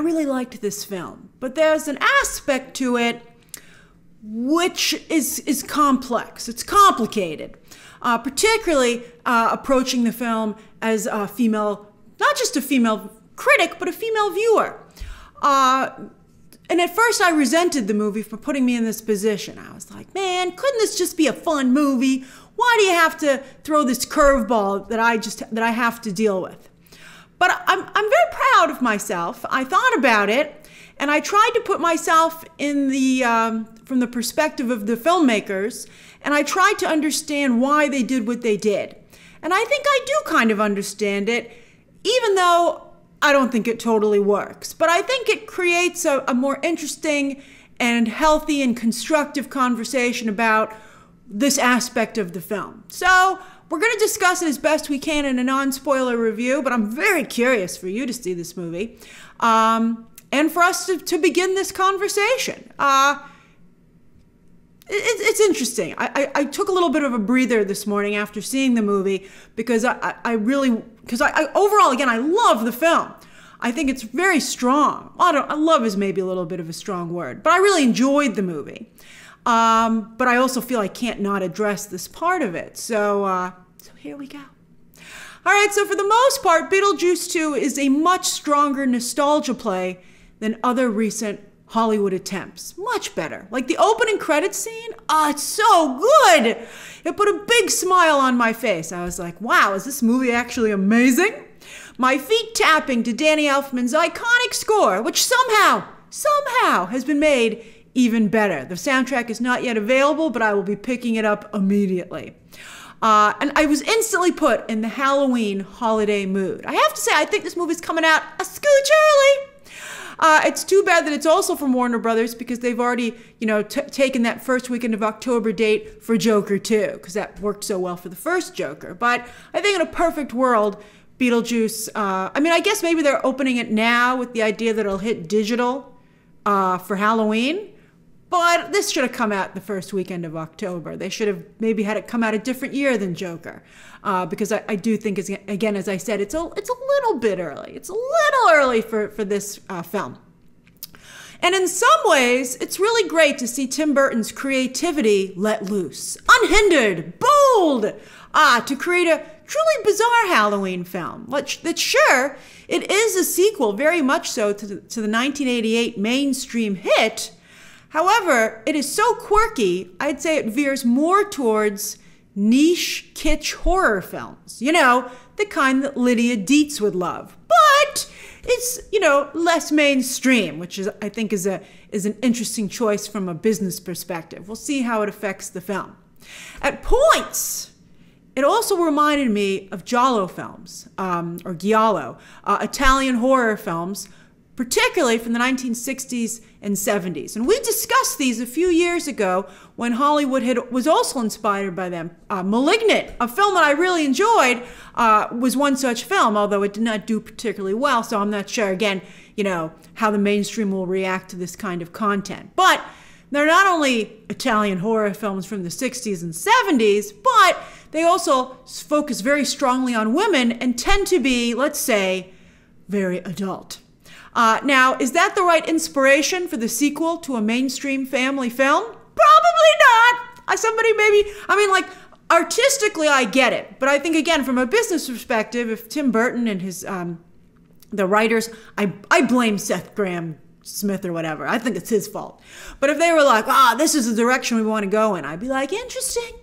really liked this film, but there's an aspect to it which is complex. It's complicated, particularly approaching the film as a female, not just a female critic, but a female viewer. And at first I resented the movie for putting me in this position. I was like, man, couldn't this just be a fun movie? Why do you have to throw this curveball that I have to deal with? But I'm very proud of myself. I thought about it, and I tried to put myself in from the perspective of the filmmakers, and I tried to understand why they did what they did. And I think I do kind of understand it, even though I don't think it totally works. But I think it creates a more interesting and healthy and constructive conversation about this aspect of the film. So we're going to discuss it as best we can in a non-spoiler review, but I'm very curious for you to see this movie and for us to begin this conversation. It's interesting. I took a little bit of a breather this morning after seeing the movie because overall, again, I love the film. I think it's very strong. I love is maybe a little bit of a strong word, but I really enjoyed the movie. But I also feel I can't not address this part of it. So here we go. All right, so for the most part, Beetlejuice 2 is a much stronger nostalgia play than other recent Hollywood attempts. Much better. Like the opening credits scene, it's so good. It put a big smile on my face. I was like, wow, is this movie actually amazing? My feet tapping to Danny Elfman's iconic score, which somehow has been made even better. The soundtrack is not yet available, but I will be picking it up immediately. And I was instantly put in the Halloween holiday mood. I have to say, I think this movie's coming out a scooch early. It's too bad that it's also from Warner Brothers because they've already, taken that first weekend of October date for Joker 2, because that worked so well for the first Joker. But I think in a perfect world, Beetlejuice, I guess maybe they're opening it now with the idea that it'll hit digital for Halloween. But this should have come out the first weekend of October. They should have maybe had it come out a different year than Joker. Because I do think, again, as I said, it's a little bit early. It's a little early for this film. And in some ways, it's really great to see Tim Burton's creativity let loose. Unhindered, bold, to create a truly bizarre Halloween film. That sure, it is a sequel, very much so, to the 1988 mainstream hit. However, it is so quirky, I'd say it veers more towards niche kitsch horror films. The kind that Lydia Dietz would love. But it's, less mainstream, which I think is an interesting choice from a business perspective. We'll see how it affects the film. At points, it also reminded me of Giallo films, or Giallo, Italian horror films, particularly from the 1960s and 70s. And we discussed these a few years ago when Hollywood was also inspired by them. Malignant, a film that I really enjoyed, was one such film, although it did not do particularly well, so I'm not sure, again, how the mainstream will react to this kind of content. But they're not only Italian horror films from the 60s and 70s, but they also focus very strongly on women and tend to be, let's say, very adult. Now, is that the right inspiration for the sequel to a mainstream family film? Probably not. Artistically, I get it. But I think, again, from a business perspective, if Tim Burton and his, the writers, I blame Seth Grahame-Smith or whatever. I think it's his fault. But if they were like, this is the direction we want to go in, I'd be like, interesting.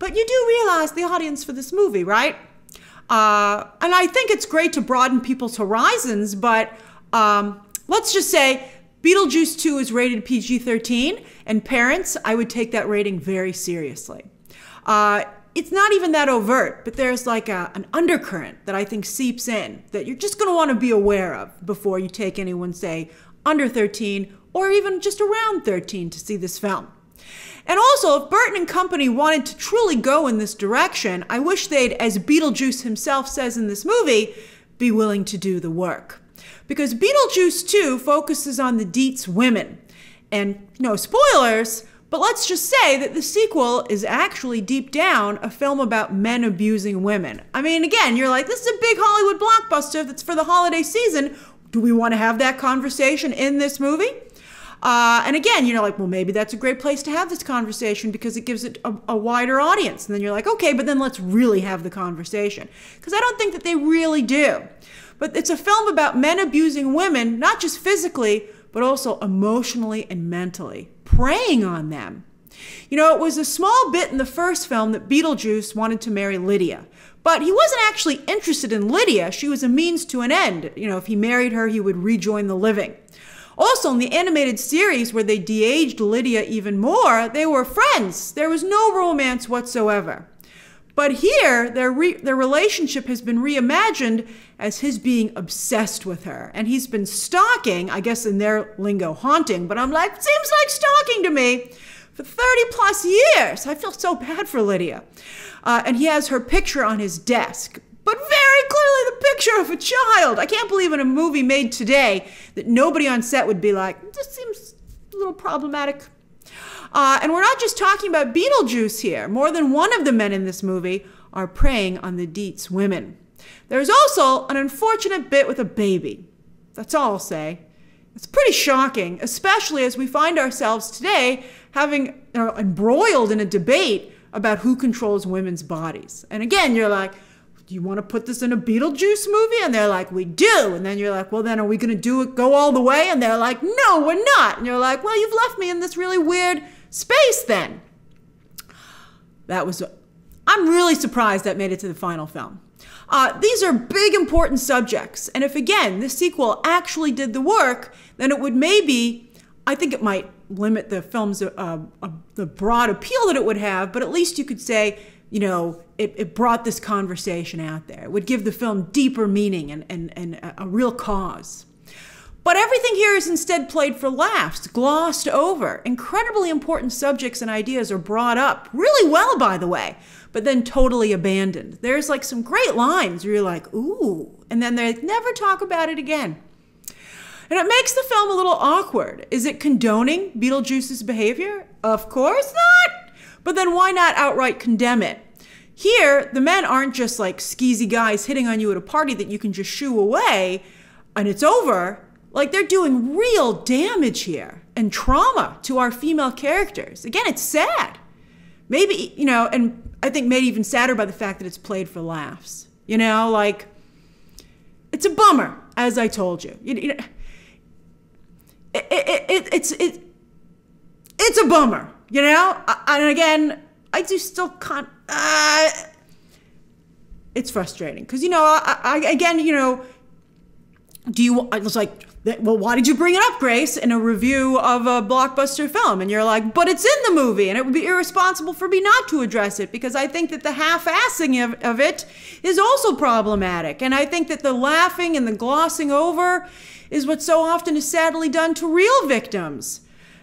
But you do realize the audience for this movie, right? And I think it's great to broaden people's horizons, but let's just say Beetlejuice 2 is rated PG-13, and parents, I would take that rating very seriously. It's not even that overt, but there's like an undercurrent that I think seeps in that you're just going to want to be aware of before you take anyone, say, under 13 or even just around 13 to see this film. And also, if Burton and company wanted to truly go in this direction, I wish they'd, as Beetlejuice himself says in this movie, be willing to do the work. Because Beetlejuice 2 focuses on the Dietz women. And, no spoilers, But let's just say that the sequel is actually deep down a film about men abusing women. I mean, again, you're like, this is a big Hollywood blockbuster that's for the holiday season. Do we want to have that conversation in this movie? And again, you're like, well, maybe that's a great place to have this conversation because it gives it a wider audience. And then you're like, okay, but then let's really have the conversation. Because I don't think that they really do. But it's a film about men abusing women, not just physically, but also emotionally and mentally, preying on them. You know, it was a small bit in the first film that Beetlejuice wanted to marry Lydia. But he wasn't actually interested in Lydia. She was a means to an end. You know, if he married her, he would rejoin the living. Also, in the animated series where they de-aged Lydia even more, they were friends. There was no romance whatsoever. But here, their relationship has been reimagined as his being obsessed with her. And he's been stalking, I guess in their lingo, haunting, but I'm like, seems like stalking to me, for 30 plus years. I feel so bad for Lydia. And he has her picture on his desk, but very clearly the picture of a child. I can't believe in a movie made today that nobody on set would be like, this seems a little problematic. And we're not just talking about Beetlejuice here. More than one of the men in this movie are preying on the Dietz women. There's also an unfortunate bit with a baby. That's all I'll say. It's pretty shocking, especially as we find ourselves today having embroiled in a debate about who controls women's bodies. And again, you're like, do you want to put this in a Beetlejuice movie? And they're like, we do. And then you're like, well, then are we going to do it, go all the way? And they're like, no, we're not. And you're like, well, you've left me in this really weird space then. I'm really surprised that made it to the final film. These are big, important subjects. And if, again, this sequel actually did the work, then it would maybe, I think it might limit the film's, the broad appeal that it would have, but at least you could say, you know, it brought this conversation out there. It would give the film deeper meaning and a real cause. But everything here is instead played for laughs, glossed over. Incredibly important subjects and ideas are brought up, really well, by the way, but then totally abandoned. There's like some great lines where you're like, ooh, and then they never talk about it again. And it makes the film a little awkward. Is it condoning Beetlejuice's behavior? Of course not. But then why not outright condemn it? Here, the men aren't just like skeezy guys hitting on you at a party that you can just shoo away and it's over. Like, they're doing real damage here and trauma to our female characters. Again, it's sad. Maybe, you know, and I think made even sadder by the fact that it's played for laughs. You know, like, it's a bummer, as I told you. It's a bummer, you know? And again, I do still can't, it's frustrating. Because, you know, again, you know, I was like, well, why did you bring it up, Grace, in a review of a blockbuster film? And you're like, but it's in the movie, and it would be irresponsible for me not to address it, because I think that the half-assing of it is also problematic. And I think that the laughing and the glossing over is what so often is sadly done to real victims.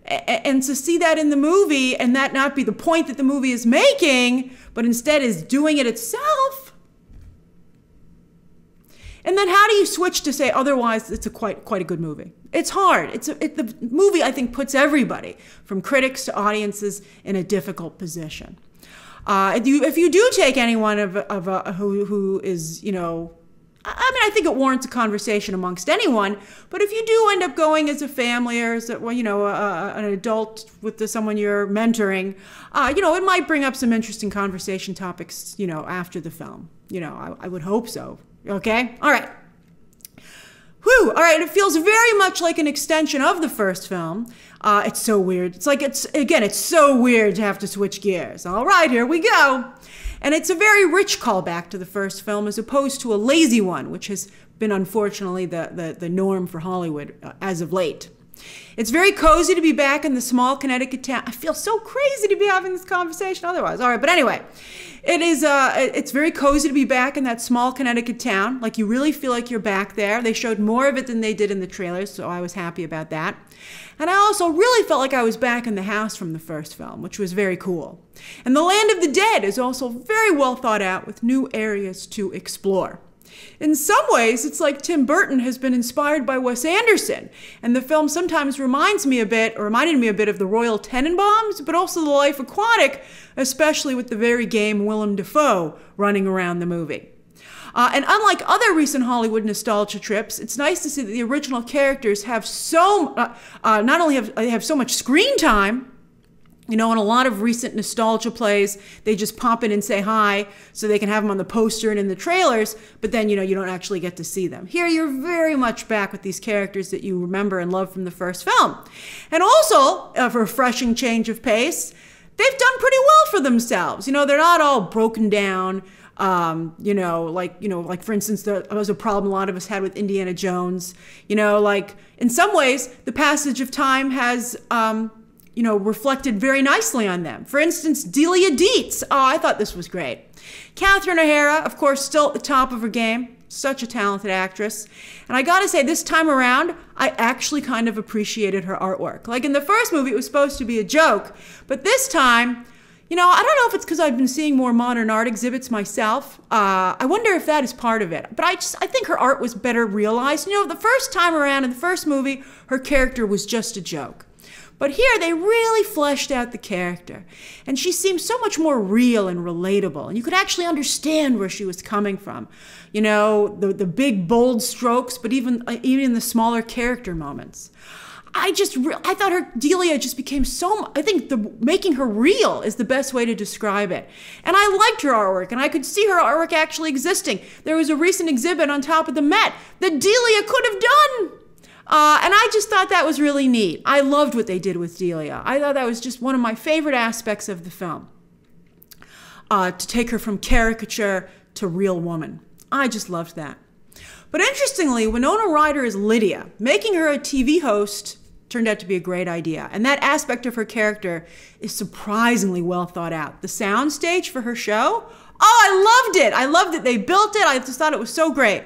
And to see that in the movie and that not be the point that the movie is making, but instead is doing it itself. And then how do you switch to say otherwise it's quite a good movie? It's hard. The movie, I think, puts everybody, from critics to audiences, in a difficult position. If you do take anyone who is, you know, I mean, I think it warrants a conversation amongst anyone, but if you do end up going as a family or as a, you know, an adult with someone you're mentoring, you know, it might bring up some interesting conversation topics, you know, after the film. You know, I would hope so. Okay? All right. Whew. All right. It feels very much like an extension of the first film. It's so weird. It's like, it's so weird to have to switch gears. All right, here we go. And it's a very rich callback to the first film as opposed to a lazy one, which has been unfortunately the norm for Hollywood as of late. It's very cozy to be back in the small Connecticut town. I feel so crazy to be having this conversation otherwise. All right, but anyway, it's very cozy to be back in that small Connecticut town. Like, you really feel like you're back there. They showed more of it than they did in the trailers, so I was happy about that. And I also really felt like I was back in the house from the first film, which was very cool. And the Land of the Dead is also very well thought out with new areas to explore. In some ways, it's like Tim Burton has been inspired by Wes Anderson, and the film sometimes reminded me a bit of The Royal Tenenbaums, but also The Life Aquatic, especially with the very game Willem Dafoe running around the movie. And unlike other recent Hollywood nostalgia trips, it's nice to see that the original characters have not only have so much screen time. You know, in a lot of recent nostalgia plays, they just pop in and say hi so they can have them on the poster and in the trailers, but then, you know, you don't actually get to see them. Here, you're very much back with these characters that you remember and love from the first film. And also, a refreshing change of pace, they've done pretty well for themselves. You know, they're not all broken down. Like for instance, there was a problem a lot of us had with Indiana Jones. You know, like in some ways, the passage of time has, reflected very nicely on them. For instance, Delia Deetz. Oh, I thought this was great. Catherine O'Hara, of course, still at the top of her game. Such a talented actress. And I gotta say, this time around, I actually kind of appreciated her artwork. Like in the first movie, it was supposed to be a joke, but this time, you know, I don't know if it's because I've been seeing more modern art exhibits myself. I wonder if that is part of it. But I think her art was better realized. You know, the first time around in the first movie, her character was just a joke. But here, they really fleshed out the character. And she seemed so much more real and relatable. And you could actually understand where she was coming from. You know, the big, bold strokes, but even in the smaller character moments. I thought Delia just became making her real is the best way to describe it. And I liked her artwork, and I could see her artwork actually existing. There was a recent exhibit on top of the Met that Delia could have done. And I just thought that was really neat. I loved what they did with Delia. I thought that was just one of my favorite aspects of the film. To take her from caricature to real woman. I just loved that. But interestingly, Winona Ryder as Lydia. Making her a TV host turned out to be a great idea. And that aspect of her character is surprisingly well thought out. The soundstage for her show, oh, I loved it. I loved it. They built it. I just thought it was so great.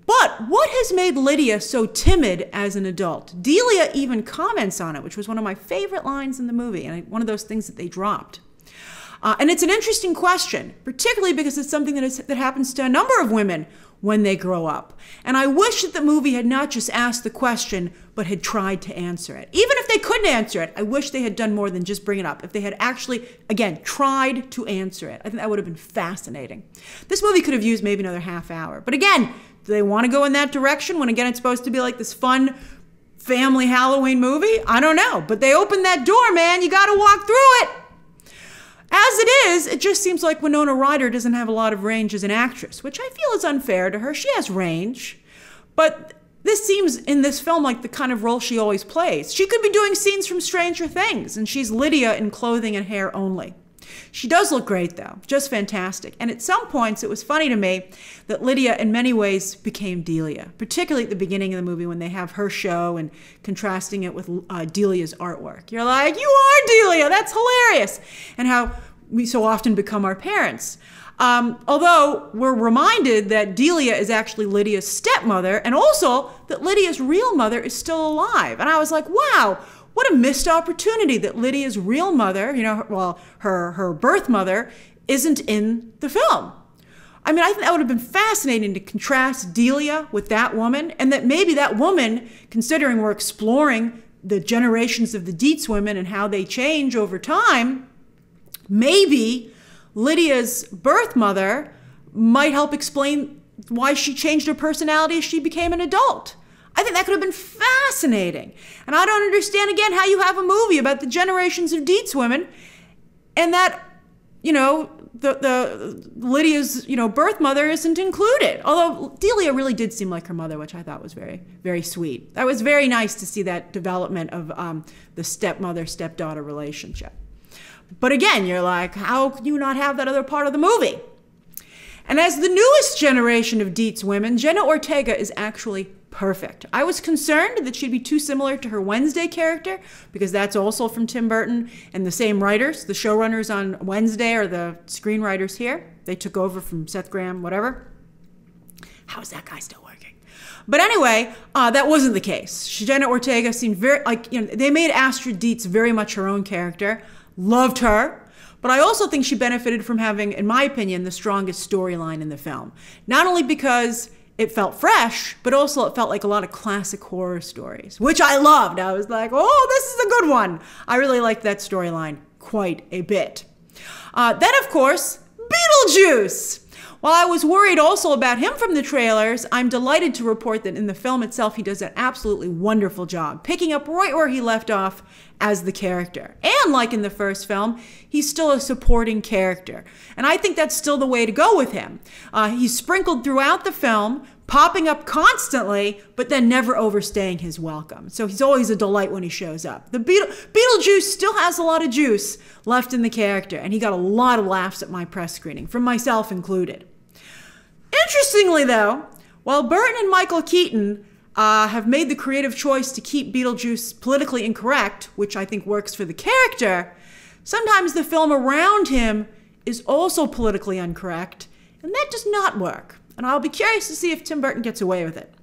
But what has made Lydia so timid as an adult? Delia even comments on it, which was one of my favorite lines in the movie, and one of those things that they dropped. And it's an interesting question, particularly because it's something that happens to a number of women when they grow up. And I wish that the movie had not just asked the question, but had tried to answer it. Even if they couldn't answer it, I wish they had done more than just bring it up. If they had actually, again, tried to answer it, I think that would have been fascinating. This movie could have used maybe another half hour. But again, do they want to go in that direction when, again, it's supposed to be like this fun family Halloween movie? I don't know. But they opened that door, man. You got to walk through it. As it is, it just seems like Winona Ryder doesn't have a lot of range as an actress, which I feel is unfair to her. She has range. But this seems, in this film, like the kind of role she always plays. She could be doing scenes from Stranger Things, and she's Lydia in clothing and hair only. She does look great, though. Just fantastic. And at some points, it was funny to me that Lydia, in many ways, became Delia, particularly at the beginning of the movie when they have her show and contrasting it with Delia's artwork. You're like, you are Delia! That's hilarious! And how we so often become our parents. Although we're reminded that Delia is actually Lydia's stepmother, and also that Lydia's real mother is still alive. And I was like, wow! What a missed opportunity that Lydia's real mother, her birth mother, isn't in the film. I mean, I think that would have been fascinating to contrast Delia with that woman, and that maybe that woman, considering we're exploring the generations of the Deetz women and how they change over time, maybe Lydia's birth mother might help explain why she changed her personality as she became an adult. I think that could have been fascinating. And I don't understand, again, how you have a movie about the generations of Deetz women and that, Lydia's, birth mother isn't included. Although Delia really did seem like her mother, which I thought was very, very sweet. That was very nice to see that development of the stepmother-stepdaughter relationship. But again, you're like, how can you not have that other part of the movie? And as the newest generation of Deetz women, Jenna Ortega is actually perfect. I was concerned that she'd be too similar to her Wednesday character, because that's also from Tim Burton and the same writers. The showrunners on Wednesday are the screenwriters here. They took over from Seth Graham, whatever. How is that guy still working? But anyway, that wasn't the case. Jenna Ortega seemed very, they made Astrid Deetz very much her own character. Loved her. But I also think she benefited from having, in my opinion, the strongest storyline in the film. Not only because it felt fresh, but also it felt like a lot of classic horror stories, which I loved. I was like, oh, this is a good one. I really liked that storyline quite a bit. Then, of course, Beetlejuice. While I was worried also about him from the trailers, I'm delighted to report that in the film itself, he does an absolutely wonderful job, picking up right where he left off as the character. And like in the first film, he's still a supporting character. And I think that's still the way to go with him. He's sprinkled throughout the film, popping up constantly, but then never overstaying his welcome. So he's always a delight when he shows up. The Beetlejuice still has a lot of juice left in the character, and he got a lot of laughs at my press screening, from myself included. Interestingly, though, while Burton and Michael Keaton have made the creative choice to keep Beetlejuice politically incorrect, which I think works for the character, sometimes the film around him is also politically incorrect, and that does not work. And I'll be curious to see if Tim Burton gets away with it.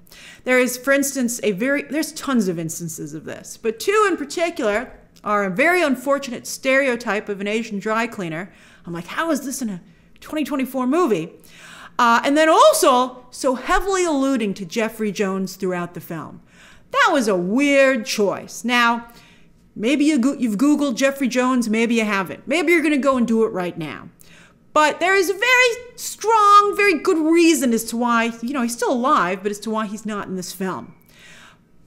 There is, for instance, there's tons of instances of this, but two in particular are a very unfortunate stereotype of an Asian dry cleaner. I'm like, how is this in a 2024 movie? And then also so heavily alluding to Jeffrey Jones throughout the film. That was a weird choice. Now, maybe you've Googled Jeffrey Jones, maybe you haven't. Maybe you're going to go and do it right now. But there is a very strong, very good reason as to why, he's still alive, but as to why he's not in this film.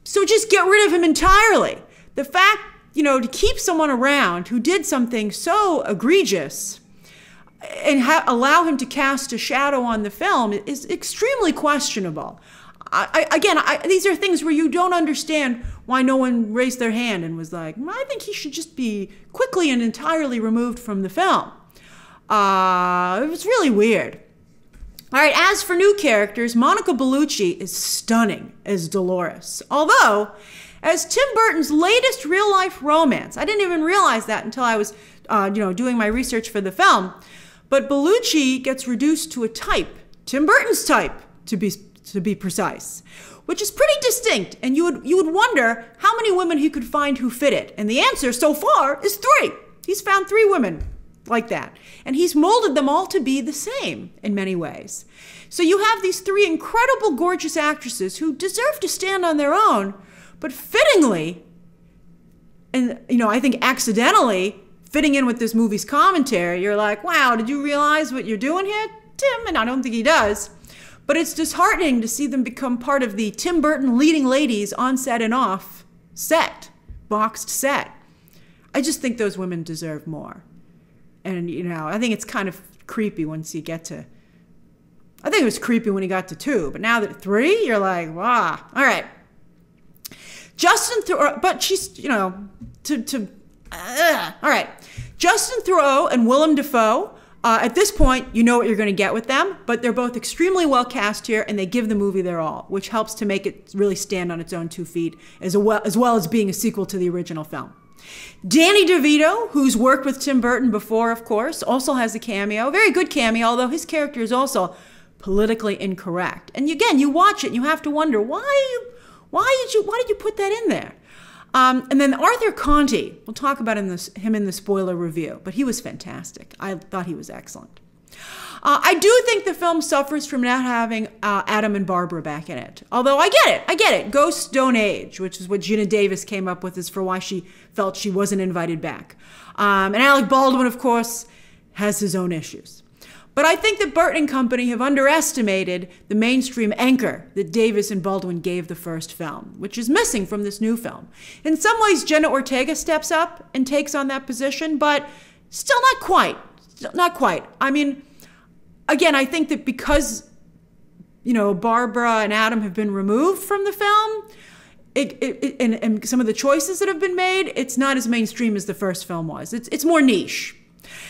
So just get rid of him entirely. The fact, to keep someone around who did something so egregious and allow him to cast a shadow on the film is extremely questionable. These are things where you don't understand why no one raised their hand and was like, I think he should just be quickly and entirely removed from the film. It was really weird. All right, as for new characters, Monica Bellucci is stunning as Dolores. Although, as Tim Burton's latest real-life romance, I didn't even realize that until I was, doing my research for the film. But Bellucci gets reduced to a type, Tim Burton's type, to be precise, which is pretty distinct. And you would wonder how many women he could find who fit it. And the answer so far is 3. He's found 3 women like that. And he's molded them all to be the same in many ways. So you have these 3 incredible, gorgeous actresses who deserve to stand on their own, but fittingly, and I think accidentally, fitting in with this movie's commentary, you're like, wow, did you realize what you're doing here, Tim? And I don't think he does. But it's disheartening to see them become part of the Tim Burton leading ladies on set and off set, boxed set. I just think those women deserve more. And, I think it's kind of creepy once you get to, I think it was creepy when he got to 2, but now that 3, you're like, wow, all right. Justin Theroux, but she's, all right. Justin Theroux and Willem Dafoe, at this point, you know what you're going to get with them, but they're both extremely well cast here, and they give the movie their all, which helps to make it really stand on its own 2 feet, as well as being a sequel to the original film. Danny DeVito, who's worked with Tim Burton before, of course, also has a cameo, very good cameo, although his character is also politically incorrect. And again, you watch it and you have to wonder, why did you put that in there? And then Arthur Conti, we'll talk about him in the spoiler review, but he was fantastic. I thought he was excellent. I do think the film suffers from not having Adam and Barbara back in it. Although I get it. Ghosts don't age, which is what Gina Davis came up with as for why she felt she wasn't invited back. And Alec Baldwin, of course, has his own issues. But I think that Burton and company have underestimated the mainstream anchor that Davis and Baldwin gave the first film, which is missing from this new film. In some ways, Jenna Ortega steps up and takes on that position, but still not quite. Not quite. I mean, again, I think that because, Barbara and Adam have been removed from the film, and some of the choices that have been made, it's not as mainstream as the first film was. It's more niche.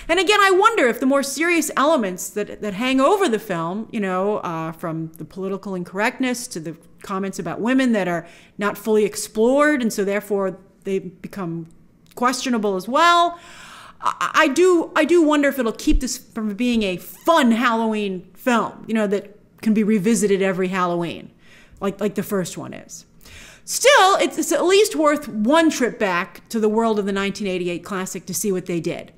And again, I wonder if the more serious elements that hang over the film, from the political incorrectness to the comments about women that are not fully explored, and so therefore they become questionable as well. I do wonder if it'll keep this from being a fun Halloween film, that can be revisited every Halloween, like the first one is. Still, it's at least worth one trip back to the world of the 1988 classic to see what they did.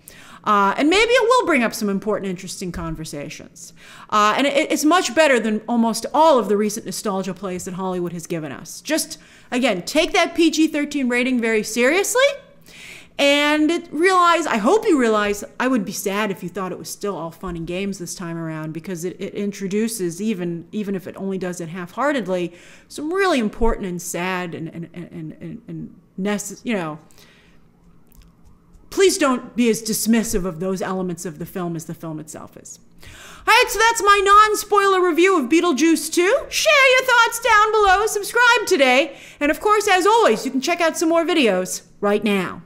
And maybe it will bring up some important, interesting conversations. And it's much better than almost all of the recent nostalgia plays that Hollywood has given us. Just, again, take that PG-13 rating very seriously. And I hope you realize, I would be sad if you thought it was still all fun and games this time around, because it introduces, even if it only does it half-heartedly, some really important and sad and necessary, please don't be as dismissive of those elements of the film as the film itself is. All right, so that's my non-spoiler review of Beetlejuice 2. Share your thoughts down below, subscribe today, and of course, as always, you can check out some more videos right now.